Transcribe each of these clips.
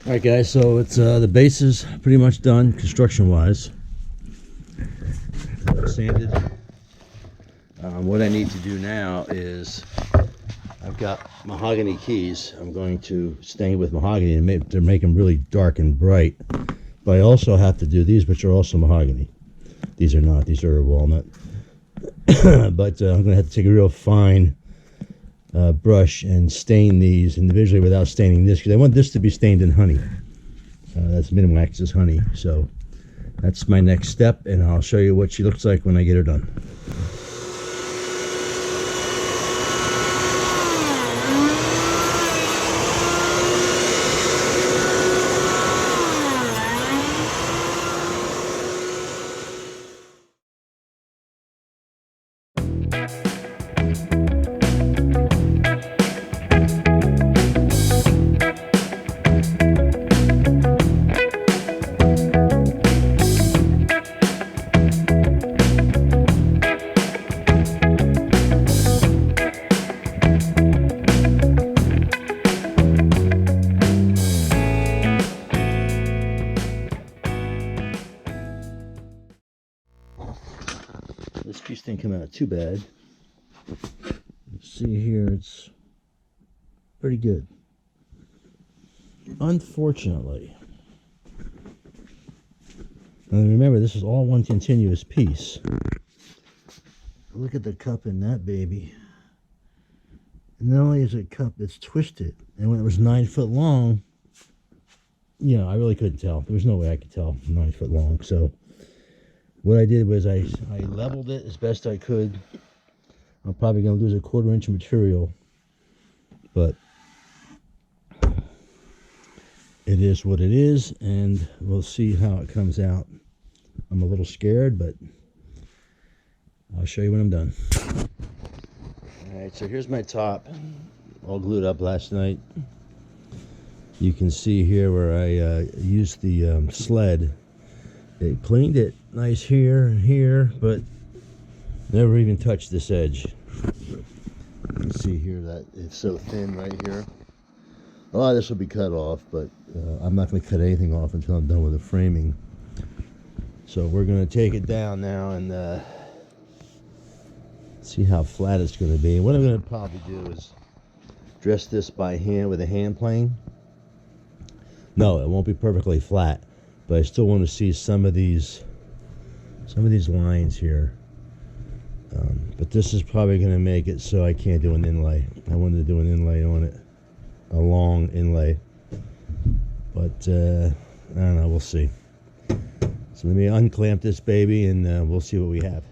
Alright guys, so it's the base is pretty much done construction wise. Sanded. What I need to do now is I've got mahogany keys. I'm going to stain with mahogany and make them really dark and bright. But I also have to do these, which are also mahogany. These are not. These are walnut. But I'm going to have to take a real fine brush and stain these individually without staining this, because I want this to be stained in honey. That's Minimax's honey. So that's my next step, and I'll show you what she looks like when I get her done. This piece didn't come out too bad. Let's see here, it's pretty good. Unfortunately, and remember, this is all one continuous piece. Look at the cup in that baby. And not only is it cup, it's twisted. And when it was 9 foot long, you know, I really couldn't tell. There was no way I could tell 9 foot long. So what I did was I leveled it as best I could. I'm probably going to lose a 1/4 inch of material, but it is what it is, and we'll see how it comes out. I'm a little scared, but I'll show you when I'm done. Alright, so here's my top, all glued up last night. You can see here where I used the sled. It cleaned it nice here and here, but never even touched this edge. You can see here that it's so thin right here. A lot of this will be cut off, but I'm not going to cut anything off until I'm done with the framing. So we're going to take it down now and see how flat it's going to be. What I'm going to probably do is dress this by hand with a hand plane. No, it won't be perfectly flat, but I still want to see some of these lines here. But this is probably going to make it so I can't do an inlay. I wanted to do an inlay on it, a long inlay, but I don't know, we'll see. So let me unclamp this baby and we'll see what we have.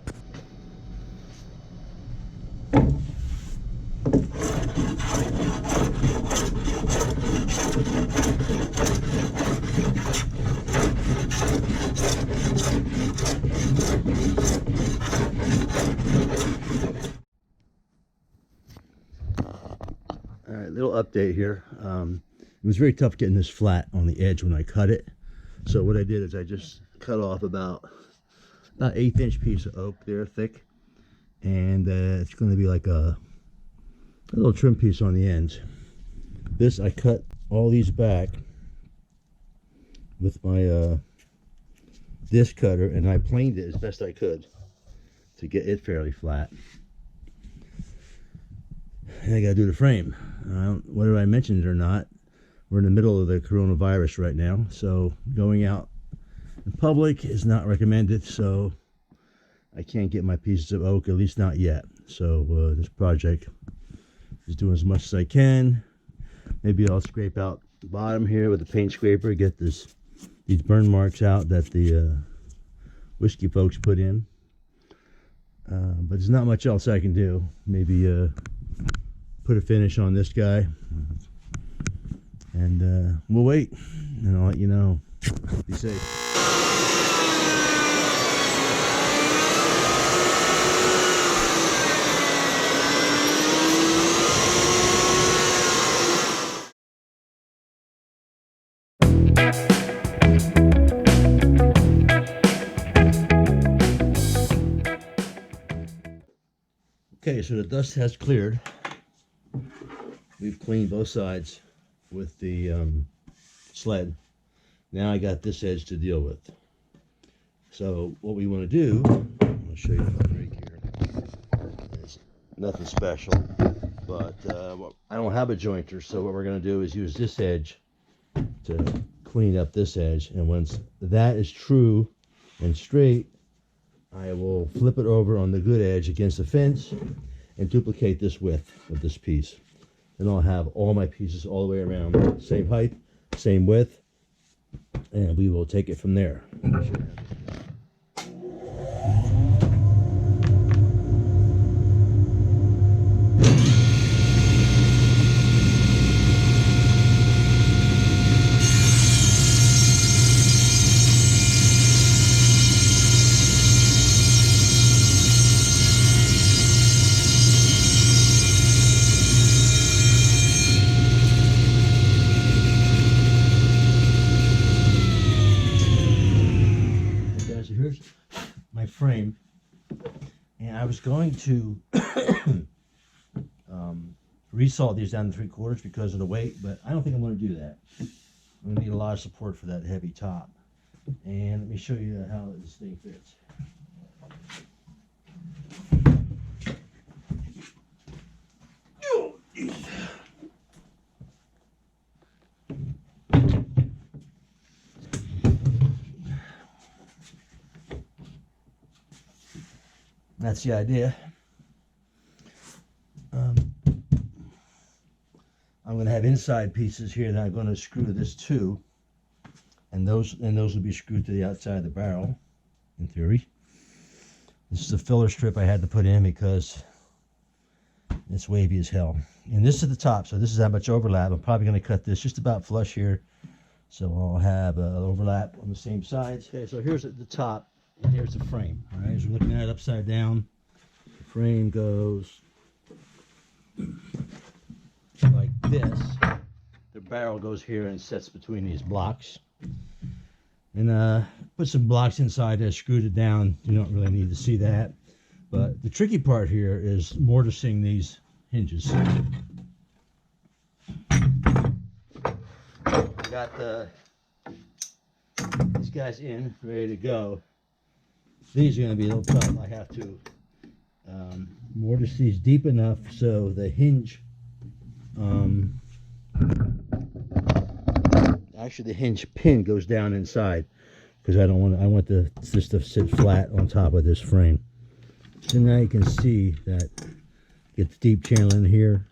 Alright, little update here. It was very tough getting this flat on the edge when I cut it. So what I did is I just cut off about 1/8 inch piece of oak there, thick. And it's going to be like a little trim piece on the ends. This, I cut all these back with my disc cutter, and I planed it as best I could to get it fairly flat. And I gotta do the frame. Whether I mentioned it or not, we're in the middle of the coronavirus right now, so going out in public is not recommended, so I can't get my pieces of oak, at least not yet. So this project is doing as much as I can. Maybe I'll scrape out the bottom here with a paint scraper, get these burn marks out that the whiskey folks put in. But there's not much else I can do. Maybe put a finish on this guy, and we'll wait, and I'll let you know. Be safe. Okay, so the dust has cleared. We've cleaned both sides with the sled. Now I got this edge to deal with. So what we want to do, I'll show you my rig here. It's nothing special, but I don't have a jointer, so what we're going to do is use this edge to clean up this edge, and once that is true and straight, I will flip it over on the good edge against the fence and duplicate this width of this piece. And I'll have all my pieces all the way around, same height, same width, and we will take it from there. Here's my frame, and I was going to resaw these down to 3/4 because of the weight, but I don't think I'm going to do that. I'm going to need a lot of support for that heavy top. And let me show you how this thing fits. That's the idea. I'm going to have inside pieces here that I'm going to screw this to, and those will be screwed to the outside of the barrel, in theory. This is a filler strip I had to put in because it's wavy as hell. And this is the top, so this is how much overlap. I'm probably going to cut this just about flush here, so I'll have an overlap on the same sides. Okay, so here's the top. And here's the frame. All right, as we're looking at it upside down, the frame goes like this. The barrel goes here and sets between these blocks. And put some blocks inside that screwed it down. You don't really need to see that. But the tricky part here is mortising these hinges. Got these guys in, ready to go. These are going to be a little tough. I have to mortise these deep enough so the hinge, actually the hinge pin goes down inside, because I want this to sit flat on top of this frame. So now you can see that, get the deep channel in here.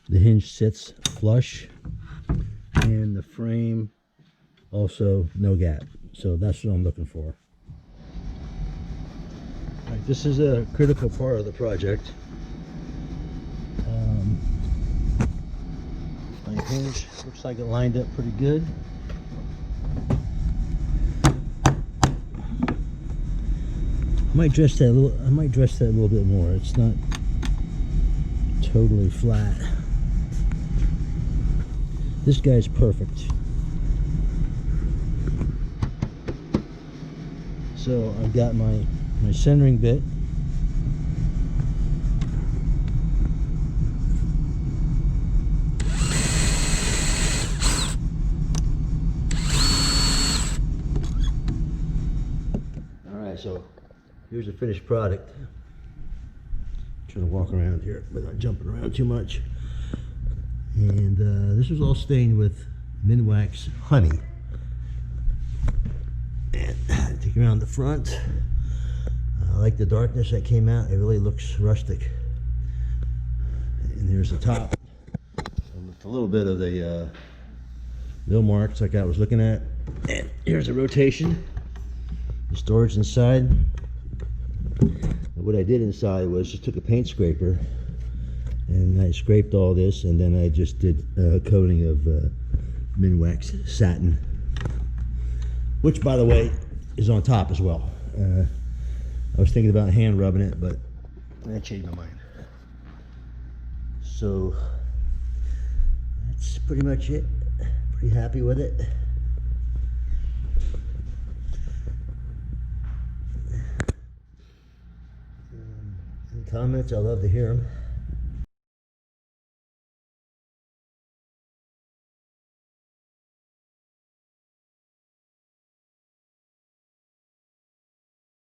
The hinge sits flush, and the frame also no gap. So that's what I'm looking for. Right, this is a critical part of the project. My hinge looks like it lined up pretty good. I might dress that a little bit more. It's not totally flat. This guy's perfect. So I've got my centering bit. Alright, so here's the finished product. Trying to walk around here without jumping around too much. And this was all stained with Minwax honey. And take around the front. I like the darkness that came out. It really looks rustic. And here's the top. With a little bit of the mill marks like I was looking at. And here's the rotation. The storage inside. And what I did inside was just took a paint scraper and I scraped all this, and then I just did a coating of Minwax satin, which, by the way, is on top as well. I was thinking about hand rubbing it, but I changed my mind. So that's pretty much it. Pretty happy with it. Any comments? I love to hear them.